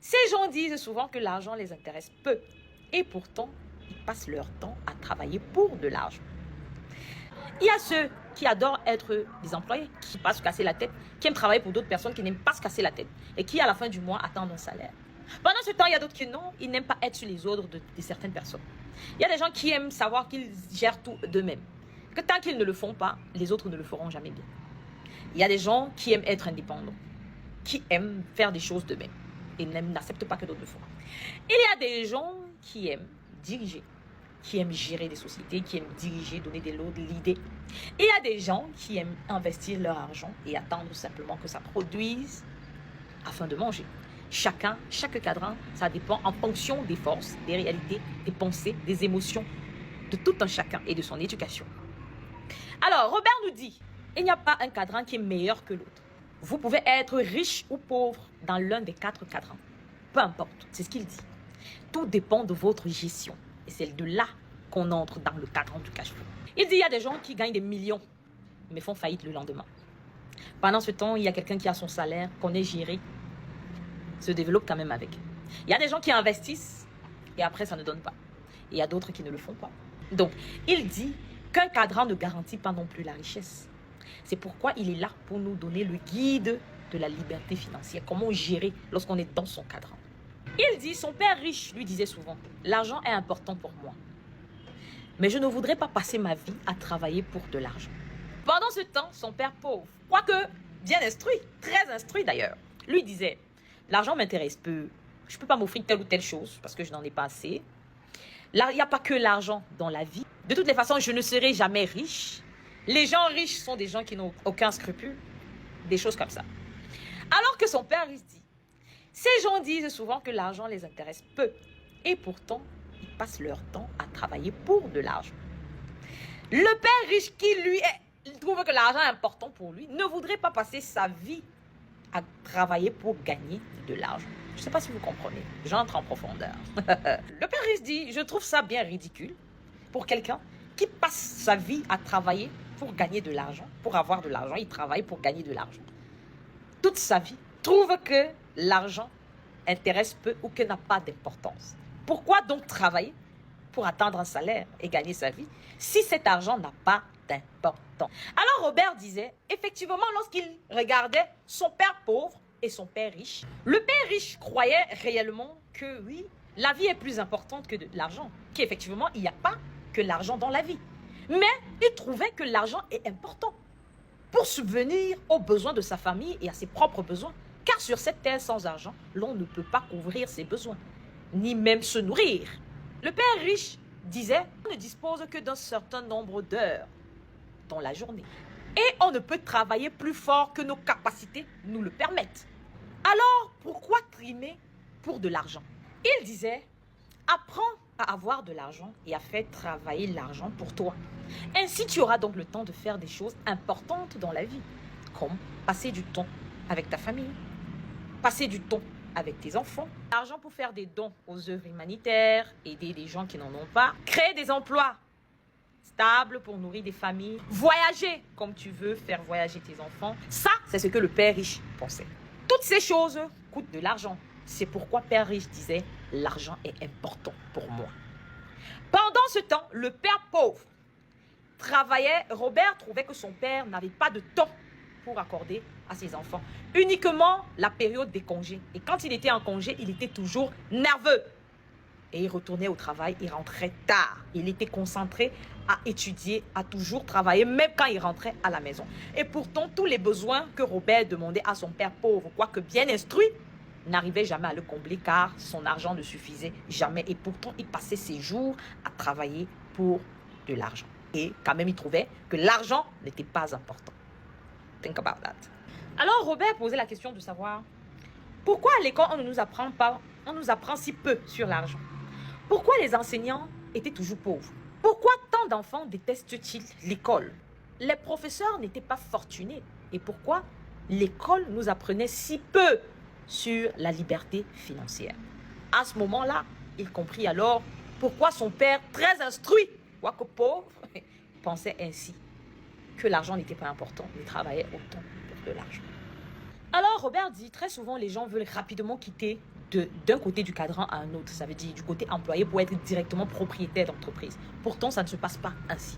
Ces gens disent souvent que l'argent les intéresse peu. Et pourtant, ils passent leur temps à travailler pour de l'argent. Il y a ceux qui adorent être des employés, qui passent se casser la tête, qui aiment travailler pour d'autres personnes, qui n'aiment pas se casser la tête et qui, à la fin du mois, attendent un salaire. Pendant ce temps, il y a d'autres qui non, ils n'aiment pas être sur les ordres de certaines personnes. Il y a des gens qui aiment savoir qu'ils gèrent tout d'eux-mêmes. Que tant qu'ils ne le font pas, les autres ne le feront jamais bien. Il y a des gens qui aiment être indépendants, qui aiment faire des choses d'eux-mêmes et n'acceptent pas que d'autres le font. Il y a des gens qui aiment diriger, qui aiment gérer des sociétés, qui aiment diriger, donner des lots, de l'idée. Et il y a des gens qui aiment investir leur argent et attendre simplement que ça produise afin de manger. Chaque cadran, ça dépend en fonction des forces, des réalités, des pensées, des émotions, de tout un chacun et de son éducation. Alors, Robert nous dit, il n'y a pas un cadran qui est meilleur que l'autre. Vous pouvez être riche ou pauvre dans l'un des 4 cadrans. Peu importe, c'est ce qu'il dit. Tout dépend de votre gestion. Et c'est de là qu'on entre dans le cadran du cash flow. Il dit, il y a des gens qui gagnent des millions, mais font faillite le lendemain. Pendant ce temps, il y a quelqu'un qui a son salaire, qu'on est géré, se développe quand même avec. Il y a des gens qui investissent, et après, ça ne donne pas. Et il y a d'autres qui ne le font pas. Donc, il dit qu'un cadran ne garantit pas non plus la richesse. C'est pourquoi il est là pour nous donner le guide de la liberté financière, comment gérer lorsqu'on est dans son cadran. Il dit, son père riche lui disait souvent, l'argent est important pour moi. Mais je ne voudrais pas passer ma vie à travailler pour de l'argent. Pendant ce temps, son père pauvre, quoique bien instruit, très instruit d'ailleurs, lui disait, l'argent m'intéresse peu, je ne peux pas m'offrir telle ou telle chose parce que je n'en ai pas assez. Là, il n'y a pas que l'argent dans la vie. De toutes les façons, je ne serai jamais riche. Les gens riches sont des gens qui n'ont aucun scrupule. Des choses comme ça. Alors que son père, il se dit, ces gens disent souvent que l'argent les intéresse peu. Et pourtant, ils passent leur temps à travailler pour de l'argent. Le père riche qui, lui, il trouve que l'argent est important pour lui, ne voudrait pas passer sa vie à travailler pour gagner de l'argent. Je ne sais pas si vous comprenez. J'entre en profondeur. Le père riche dit, je trouve ça bien ridicule pour quelqu'un qui passe sa vie à travailler pour gagner de l'argent, pour avoir de l'argent. Il travaille pour gagner de l'argent. Toute sa vie, trouve que l'argent intéresse peu ou que n'a pas d'importance. Pourquoi donc travailler pour attendre un salaire et gagner sa vie si cet argent n'a pas d'importance? Alors Robert disait, effectivement, lorsqu'il regardait son père pauvre et son père riche, le père riche croyait réellement que oui, la vie est plus importante que de l'argent, qu'effectivement, il n'y a pas que l'argent dans la vie. Mais il trouvait que l'argent est important pour subvenir aux besoins de sa famille et à ses propres besoins. Car sur cette terre sans argent, l'on ne peut pas couvrir ses besoins, ni même se nourrir. Le père riche disait, on ne dispose que d'un certain nombre d'heures dans la journée. Et on ne peut travailler plus fort que nos capacités nous le permettent. Alors, pourquoi trimer pour de l'argent? Il disait, apprends à avoir de l'argent et à faire travailler l'argent pour toi. Ainsi, tu auras donc le temps de faire des choses importantes dans la vie, comme passer du temps avec ta famille, passer du temps avec tes enfants, l'argent pour faire des dons aux œuvres humanitaires, aider des gens qui n'en ont pas, créer des emplois stables pour nourrir des familles, voyager comme tu veux, faire voyager tes enfants. Ça, c'est ce que le père riche pensait. Toutes ces choses coûtent de l'argent. C'est pourquoi père riche disait, l'argent est important pour moi. Pendant ce temps, le père pauvre travaillait. Robert trouvait que son père n'avait pas de temps pour accorder à ses enfants. Uniquement la période des congés. Et quand il était en congé, il était toujours nerveux. Et il retournait au travail, il rentrait tard. Il était concentré à étudier, à toujours travailler, même quand il rentrait à la maison. Et pourtant, tous les besoins que Robert demandait à son père pauvre, quoique bien instruit, n'arrivait jamais à le combler car son argent ne suffisait jamais. Et pourtant, il passait ses jours à travailler pour de l'argent. Et quand même, il trouvait que l'argent n'était pas important. Think about that. Alors, Robert posait la question de savoir pourquoi à l'école, on ne nous apprend pas, on nous apprend si peu sur l'argent. Pourquoi les enseignants étaient toujours pauvres? Pourquoi tant d'enfants détestent-ils l'école? Les professeurs n'étaient pas fortunés. Et pourquoi l'école nous apprenait si peu sur la liberté financière? À ce moment-là, il comprit alors pourquoi son père, très instruit, quoique pauvre, pensait ainsi, que l'argent n'était pas important, il travaillait autant pour de l'argent. Alors Robert dit, très souvent les gens veulent rapidement quitter d'un côté du cadran à un autre, ça veut dire du côté employé pour être directement propriétaire d'entreprise. Pourtant, ça ne se passe pas ainsi.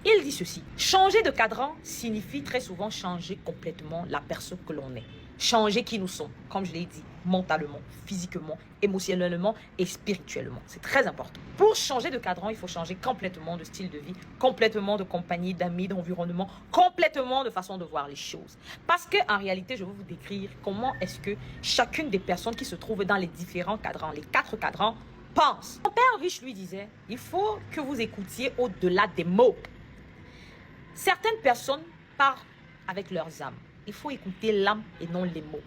Il dit ceci, changer de cadran signifie très souvent changer complètement la personne que l'on est. Changer qui nous sommes, comme je l'ai dit, mentalement, physiquement, émotionnellement et spirituellement. C'est très important. Pour changer de cadran, il faut changer complètement de style de vie, complètement de compagnie, d'amis, d'environnement, complètement de façon de voir les choses. Parce qu'en réalité, je vais vous décrire comment est-ce que chacune des personnes qui se trouvent dans les différents cadrans, les 4 cadrans, pense. Mon père riche lui disait, il faut que vous écoutiez au-delà des mots. Certaines personnes parlent avec leurs âmes. Il faut écouter l'âme et non les mots.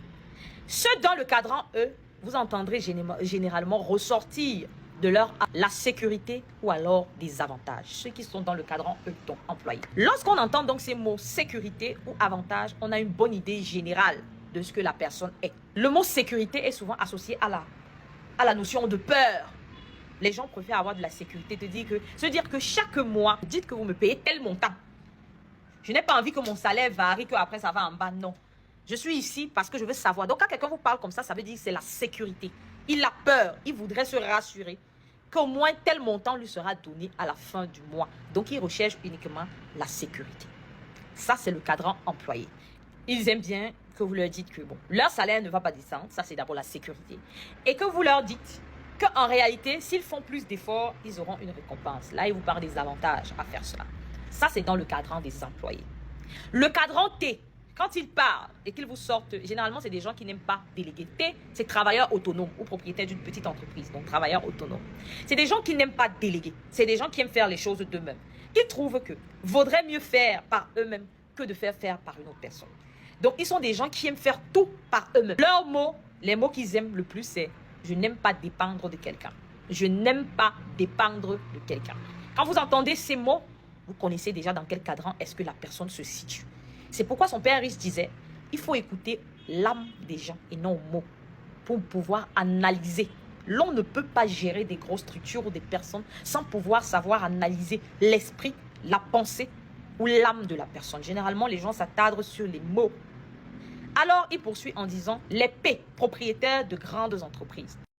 Ceux dans le cadran E, vous entendrez généralement ressortir de leur âme la sécurité ou alors des avantages. Ceux qui sont dans le cadran E, donc employés. Lorsqu'on entend donc ces mots sécurité ou avantage, on a une bonne idée générale de ce que la personne est. Le mot sécurité est souvent associé à la notion de peur. Les gens préfèrent avoir de la sécurité, se dire que chaque mois, dites que vous me payez tel montant. Je n'ai pas envie que mon salaire varie, qu'après ça va en bas. Non. Je suis ici parce que je veux savoir. Donc quand quelqu'un vous parle comme ça veut dire que c'est la sécurité. Il a peur. Il voudrait se rassurer qu'au moins tel montant lui sera donné à la fin du mois. Donc il recherche uniquement la sécurité. Ça, c'est le cadran employé. Ils aiment bien que vous leur dites que bon, leur salaire ne va pas descendre. Ça, c'est d'abord la sécurité. Et que vous leur dites qu'en réalité, s'ils font plus d'efforts, ils auront une récompense. Là, ils vous parlent des avantages à faire cela. Ça, c'est dans le cadran des employés. Le cadran T, quand ils parlent et qu'ils vous sortent, généralement, c'est des gens qui n'aiment pas déléguer. T, c'est travailleur autonome ou propriétaire d'une petite entreprise, donc travailleur autonome. C'est des gens qui n'aiment pas déléguer. C'est des gens qui aiment faire les choses d'eux-mêmes. Ils trouvent que vaudrait mieux faire par eux-mêmes que de faire par une autre personne. Donc, ils sont des gens qui aiment faire tout par eux-mêmes. Leurs mots, les mots qu'ils aiment le plus, c'est « je n'aime pas dépendre de quelqu'un ». Je n'aime pas dépendre de quelqu'un. Quand vous entendez ces mots, vous connaissez déjà dans quel cadran est-ce que la personne se situe. C'est pourquoi son père riche disait, il faut écouter l'âme des gens et non aux mots pour pouvoir analyser. L'on ne peut pas gérer des grosses structures ou des personnes sans pouvoir savoir analyser l'esprit, la pensée ou l'âme de la personne. Généralement, les gens s'attardent sur les mots. Alors, il poursuit en disant, les P, propriétaires de grandes entreprises.